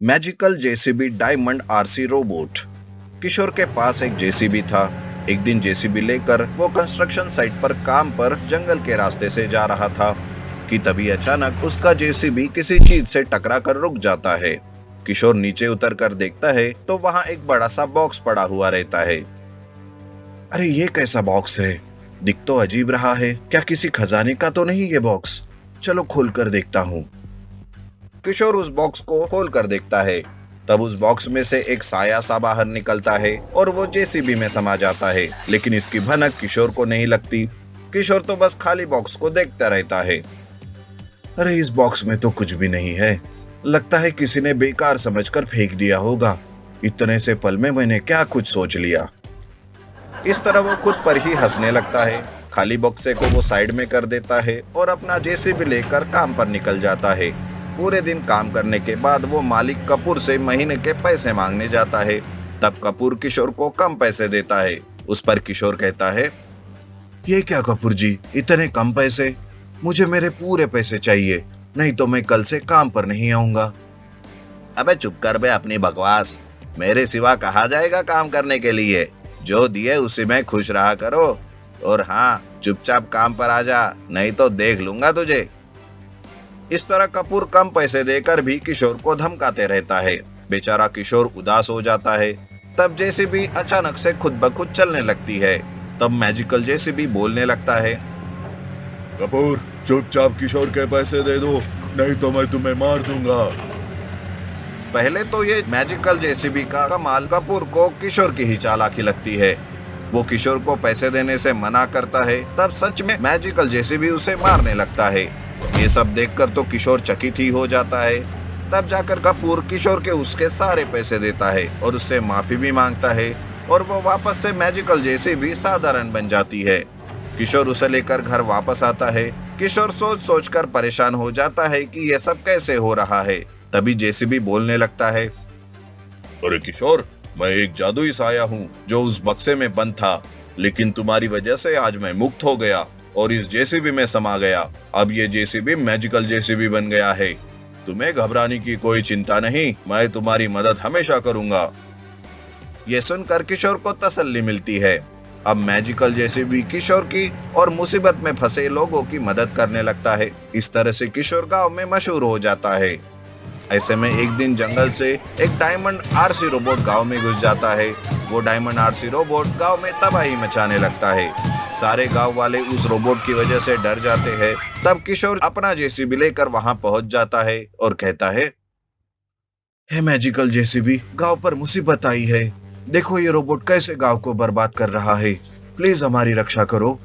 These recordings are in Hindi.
Magical JCB diamond RC robot. Kishore के पास एक जेसीबी था। एक दिन जेसीबी लेकर वो कंस्ट्रक्शन साइट पर काम पर जंगल के रास्ते से जा रहा था कि तभी अचानक उसका जेसीबी किसी चीज से टकरा कर रुक जाता है। किशोर नीचे उतर कर देखता है तो वहाँ एक बड़ा सा बॉक्स पड़ा हुआ रहता है। अरे ये कैसा बॉक्स है? दिख तो अजीब रहा है। क्या किसी खजाने का तो नहीं ये बॉक्स? चलो खोल कर देखता हूँ। किशोर उस बॉक्स को खोल कर देखता है। तब उस बॉक्स में से एक साया सा बाहर निकलता है और वो जेसीबी में समा जाता है, लेकिन इसकी भनक किशोर को नहीं लगती। किशोर तो बस खाली बॉक्स को देखता रहता है। अरे इस बॉक्स में तो कुछ भी नहीं है। लगता है किसी ने बेकार समझकर फेंक दिया होगा। इतने से पल में मैंने क्या कुछ सोच लिया। इस तरह वो खुद पर ही हंसने लगता है। खाली बक्से को वो साइड में कर देता है और अपना जेसीबी लेकर काम पर निकल जाता है। पूरे दिन काम करने के बाद वो मालिक कपूर से महीने के पैसे मांगने जाता है। तब कपूर किशोर को कम पैसे देता है। उस पर किशोर कहता है, ये क्या कपूर जी, इतने कम पैसे? मुझे मेरे पूरे पैसे चाहिए, नहीं तो मैं कल से काम पर नहीं आऊंगा। अबे चुप कर बे अपनी बकवास। मेरे सिवा कहा जाएगा काम करने के लिए? जो दिए उसी में खुश रहा करो। और हाँ, चुपचाप काम पर आ जा, नहीं तो देख लूंगा तुझे। इस तरह कपूर कम पैसे देकर भी किशोर को धमकाते रहता है। बेचारा किशोर उदास हो जाता है। तब जेसीबी अचानक से खुद ब खुद चलने लगती है। तब मैजिकल जेसीबी बोलने लगता है, कपूर, चुपचाप किशोर के पैसे दे दो, नहीं तो मैं तुम्हें मार दूंगा। पहले तो ये मैजिकल जेसीबी का कमाल कपूर को किशोर की ही चालाकी लगती है। वो किशोर को पैसे देने से मना करता है। तब सच में मैजिकल जेसीबी उसे मारने लगता है। ये सब देखकर तो किशोर चकित ही हो जाता है। तब जाकर कपूर किशोर के उसके सारे पैसे देता है और उससे माफी भी मांगता है और वो वापस से मैजिकल जेसीबी साधारण बन जाती है। किशोर उसे लेकर घर वापस आता है। किशोर सोच सोच कर परेशान हो जाता है कि ये सब कैसे हो रहा है। तभी जेसीबी बोलने लगता है, अरे किशोर, मैं एक जादुई साया हूँ जो उस बक्से में बंद था, लेकिन तुम्हारी वजह से आज मैं मुक्त हो गया और इस जेसीबी में समा गया। अब ये जेसीबी मैजिकल जेसीबी बन गया है। तुम्हें घबराने की कोई चिंता नहीं, मैं तुम्हारी मदद हमेशा करूंगा। ये सुनकर किशोर को तसल्ली मिलती है। अब मैजिकल जेसीबी किशोर की और मुसीबत में फंसे लोगों की मदद करने लगता है। इस तरह से किशोर गांव में मशहूर हो जाता है। ऐसे में एक दिन जंगल से एक डायमंड आरसी रोबोट गांव में घुस जाता है। वो डायमंड आरसी रोबोट गांव में तबाही मचाने लगता है। सारे गांव वाले उस रोबोट की वजह से डर जाते हैं। तब किशोर अपना जेसीबी लेकर वहां पहुंच जाता है और कहता है, हे मैजिकल जेसीबी, गांव पर मुसीबत आई है। देखो ये रोबोट कैसे गांव को बर्बाद कर रहा है। प्लीज हमारी रक्षा करो।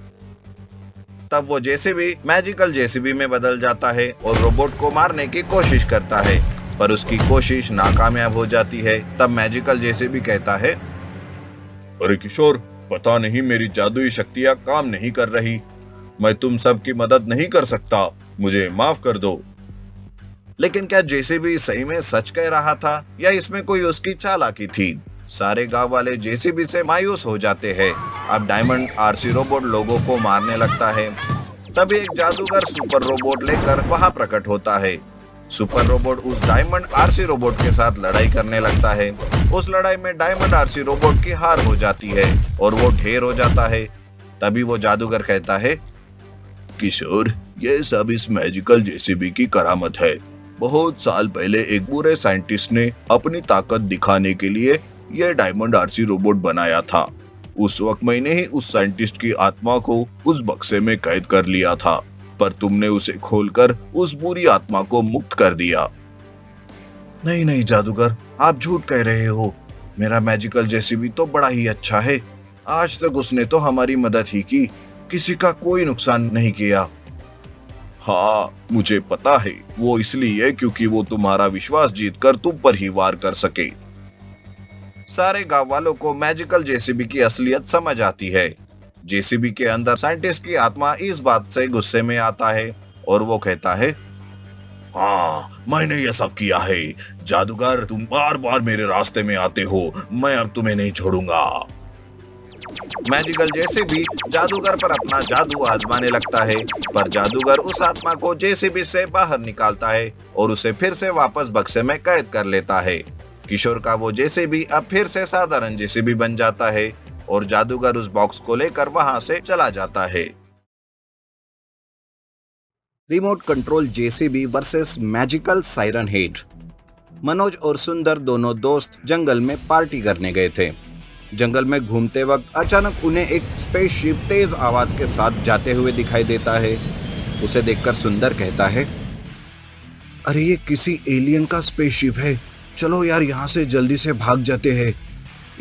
तब वो जेसीबी मैजिकल जेसीबी में बदल जाता है और रोबोट को मारने की कोशिश करता है, पर उसकी कोशिश नाकामयाब हो जाती है। तब मैजिकल जेसीबी कहता है, अरे किशोर, पता नहीं मेरी जादुई शक्तियाँ काम नहीं कर रही। मैं तुम सब की मदद नहीं कर सकता, मुझे माफ कर दो। लेकिन क्या जेसीबी सही में सच कह रहा था या इसमें कोई उसकी चालाकी थी? सारे गांव वाले जेसीबी से मायूस हो जाते हैं। अब डायमंड आरसी रोबोट लोगों को मारने लगता है। तभी एक जादूगर सुपर रोबोट लेकर वहां प्रकट होता है। सुपर रोबोट उस डायमंड आरसी रोबोट के साथ लड़ाई करने लगता है। उस लड़ाई में डायमंड आरसी रोबोट की हार हो जाती है और वो ढेर हो जाता है। तभी वो जादूगर कहता है, किशोर, ये सब इस मैजिकल जेसीबी की करामत है। बहुत साल पहले एक बुरे साइंटिस्ट ने अपनी ताकत दिखाने के लिए ये डायमंड आरसी रोबोट बनाया था। उस वक्त मैंने ही उस साइंटिस्ट की आत्मा को उस बक्से में कैद कर लिया था, पर तुमने उसे खोलकर उस बुरी आत्मा को मुक्त कर दिया। नहीं नहीं जादूगर, आप झूठ कह रहे हो। मेरा मैजिकल जेसीबी तो बड़ा ही अच्छा है। आज तक उसने तो हमारी मदद ही की, किसी का कोई नुकसान नहीं किया। हाँ, मुझे पता है। वो इसलिए क्योंकि वो तुम्हारा विश्वास जीतकर तुम पर ही वार कर सके। सारे गांव वालों को मैजिकल जेसीबी की असलियत समझ आती है। जेसीबी के अंदर साइंटिस्ट की आत्मा इस बात से गुस्से में आता है और वो कहता है, हाँ, मैंने ये सब किया है। जादूगर, तुम बार बार मेरे रास्ते में आते हो, मैं अब तुम्हें नहीं छोड़ूंगा। मैजिकल जेसीबी जादूगर पर अपना जादू आजमाने लगता है, पर जादूगर उस आत्मा को जेसीबी से बाहर निकालता है और उसे फिर से वापस बक्से में कैद कर लेता है। किशोर का वो जेसीबी अब फिर से साधारण जेसीबी बन जाता है और जादूगर उस बॉक्स को लेकर वहां से चला जाता है। Remote control JCB versus magical siren head. Manoj और सुंदर दोनों दोस्त जंगल में पार्टी करने गए थे। जंगल में घूमते वक्त अचानक उन्हें एक स्पेसशिप तेज आवाज के साथ जाते हुए दिखाई देता है। उसे देखकर सुंदर कहता है, अरे ये किसी एलियन का स्पेसशिप है, चलो यार यहाँ से जल्दी से भाग जाते हैं।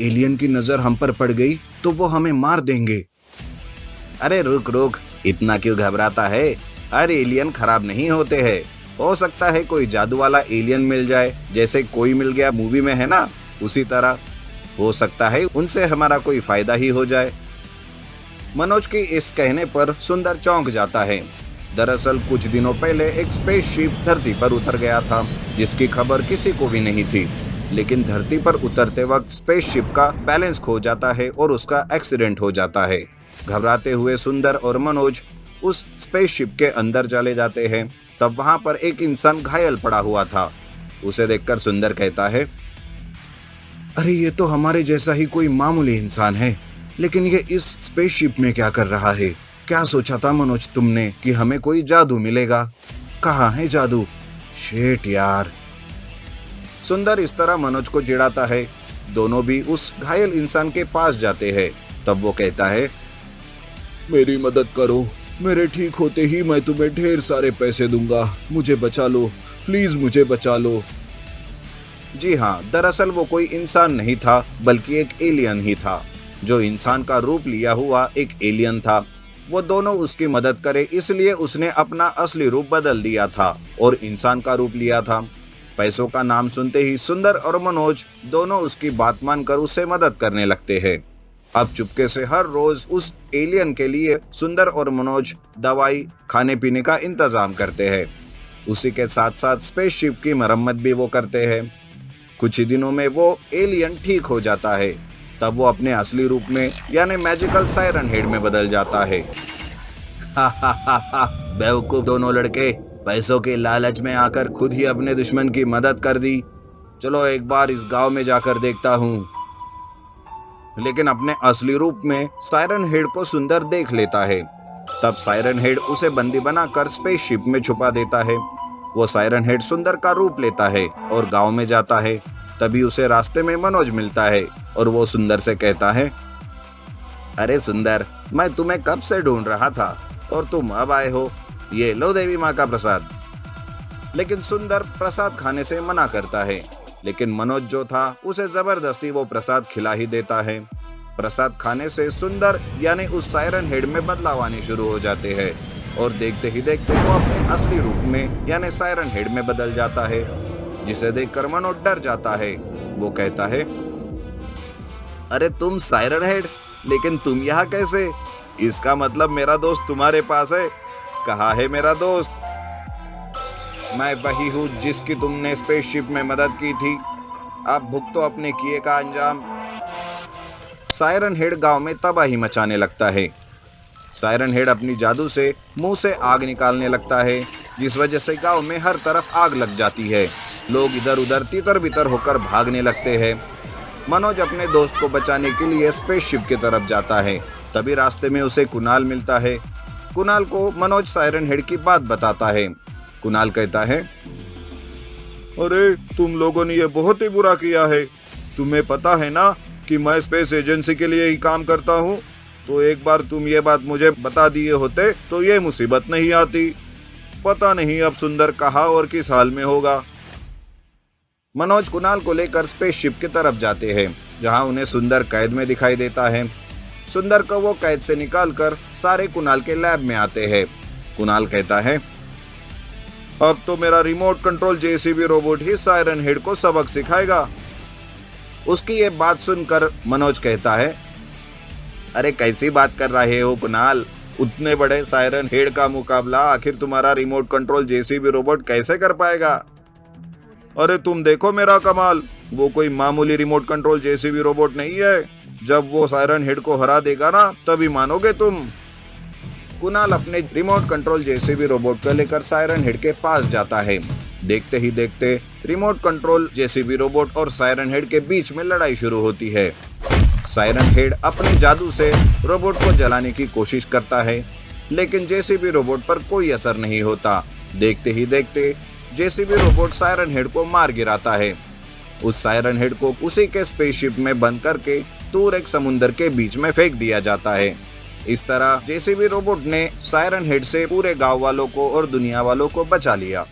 एलियन की नजर हम पर पड़ गई तो वो हमें मार देंगे। अरे रुक रुक, इतना क्यों घबराता है? हर एलियन खराब नहीं होते हैं, हो सकता है कोई जादू वाला एलियन मिल जाए, जैसे कोई मिल गया मूवी में है ना, उसी तरह हो सकता है उनसे हमारा कोई फायदा ही हो जाए। मनोज के इस कहने पर सुंदर चौंक जाता है। दरअसल कुछ दिनों पहले एक स्पेसशिप धरती पर उतर गया था, जिसकी खबर किसी को भी नहीं थी। लेकिन धरती पर उतरते वक्त स्पेसशिप का बैलेंस खो जाता है और उसका एक्सीडेंट हो जाता है। घबराते हुए सुंदर और मनोज उस स्पेसशिप के अंदर चले जाते हैं। तब वहां पर एक इंसान घायल पड़ा हुआ था। उसे देखकर सुंदर कहता है, अरे ये तो हमारे जैसा ही कोई मामूली इंसान है, लेकिन ये इस स्पेसशिप में क्या कर रहा है? क्या सोचा था मनोज तुमने कि हमें कोई जादू मिलेगा? कहाँ है जादू? शेट यार। सुंदर इस तरह मनोज को चिढ़ाता है। दोनों भी उस घायल इंसान के पास जाते हैं। तब वो कहता है, मेरी मदद करो, मेरे ठीक होते ही मैं तुम्हें ढेर सारे पैसे दूंगा, मुझे बचा लो, प्लीज मुझे बचा लो। जी हाँ, दरअसल वो कोई इंसान नहीं था, बल्कि एक एलियन ही था, जो इंसान का रूप लिया हुआ एक एलियन था। वो दोनों उसकी मदद करे इसलिए उसने अपना असली रूप बदल दिया था और इंसान का रूप लिया था। पैसों का नाम सुनते ही सुंदर और मनोज दोनों उसकी बात मानकर उसे मदद करने लगते हैं। अब चुपके से हर रोज उस एलियन के लिए सुंदर और मनोज दवाई, खाने पीने का इंतजाम करते हैं। उसी के साथ साथ स्पेसशिप की मरम्मत भी वो करते हैं। कुछ ही दिनों में वो एलियन ठीक हो जाता है। तब वो अपने असली रूप में यानी मैजिकल सायरन हेड में बदल जाता है। बेवकूफ दोनों लड़के, पैसों के लालच में आकर खुद ही अपने दुश्मन की मदद कर दी। चलो एक बार इस गांव में जाकर देखता हूँ। लेकिन अपने असली रूप में सायरन हेड को सुंदर देख लेता है। तब सायरन हेड उसे बंदी बनाकर स्पेसशिप में छुपा देता है। वो सायरन हेड सुंदर का रूप लेता है और गांव में जाता है। तभी उसे रास्ते में मनोज मिलता है और वो सुंदर से कहता है, अरे सुंदर, मैं तुम्हें कब से ढूंढ रहा था और तुम अब आए हो। ये लो देवी माँ का प्रसाद। लेकिन सुंदर प्रसाद खाने से मना करता है। लेकिन मनोज जो था उसे जबरदस्ती वो प्रसाद खिला ही देता है। प्रसाद खाने से सुंदर यानी उस सायरन हेड में बदलाव आने शुरू हो जाते हैं और देखते ही देखते वो अपने असली रूप में यानी सायरन हेड में बदल जाता है, जिसे देखकर मनोज डर जाता है। वो कहता है, अरे तुम सायरन हेड, लेकिन तुम यहाँ कैसे? इसका मतलब मेरा दोस्त तुम्हारे पास है। कहाँ है मेरा दोस्त? मैं वही हूँ जिसकी तुमने स्पेसशिप में मदद की थी। अब भुगतो अपने किए का अंजाम। सायरन हेड गांव में तबाही मचाने लगता है। सायरन हेड अपनी जादू से मुंह से आग निकालने लगता है, जिस वजह से गांव में हर तरफ आग लग जाती है। लोग इधर उधर तितर बितर होकर भागने लगते हैं। मनोज अपने दोस्त को बचाने के लिए स्पेसशिप की तरफ जाता है। तभी रास्ते में उसे कुणाल मिलता है। कुणाल को मनोज सायरन हेड की बात बताता है। कुणाल कहता है, अरे तुम लोगों ने ये बहुत ही बुरा किया है। तुम्हें पता है ना कि मैं स्पेस एजेंसी के लिए ही काम करता हूँ, तो एक बार तुम ये बात मुझे बता दिए होते तो ये मुसीबत नहीं आती। पता नहीं अब सुंदर कहाँ और किस हाल में होगा। मनोज कुणाल को लेकर स्पेसशिप की तरफ जाते हैं, जहां उन्हें सुंदर कैद में दिखाई देता है। सुंदर को वो कैद से निकालकर सारे कुणाल के लैब में आते हैं। कुणाल कहता है, अब तो मेरा रिमोट कंट्रोल जेसीबी रोबोट ही सायरन हेड को सबक सिखाएगा। उसकी ये बात सुनकर मनोज कहता है, अरे कैसी बात कर रहे हो कुणाल? उतने बड़े सायरन हेड का मुकाबला आखिर तुम्हारा रिमोट कंट्रोल जेसीबी रोबोट कैसे कर पाएगा? अरे तुम देखो मेरा कमाल, वो कोई मामूली रिमोट कंट्रोल जेसीबी रोबोट नहीं है। जब वो सायरन हेड को हरा देगा ना, तभी मानोगे तुम। कुणाल अपने रिमोट कंट्रोल जेसीबी रोबोट को लेकर सायरन हेड के पास जाता है। देखते ही देखते रिमोट कंट्रोल जेसीबी रोबोट और सायरन हेड के बीच में लड़ाई शुरू होती है। सायरन हेड अपने जादू से रोबोट को जलाने की कोशिश करता है, लेकिन जेसीबी रोबोट पर कोई असर नहीं होता। देखते ही देखते जेसीबी रोबोट सायरन हेड को मार गिराता है। उस सायरन हेड को उसी के स्पेसशिप में बंद करके दूर एक समुंदर के बीच में फेंक दिया जाता है। इस तरह जेसीबी रोबोट ने सायरन हेड से पूरे गांव वालों को और दुनिया वालों को बचा लिया।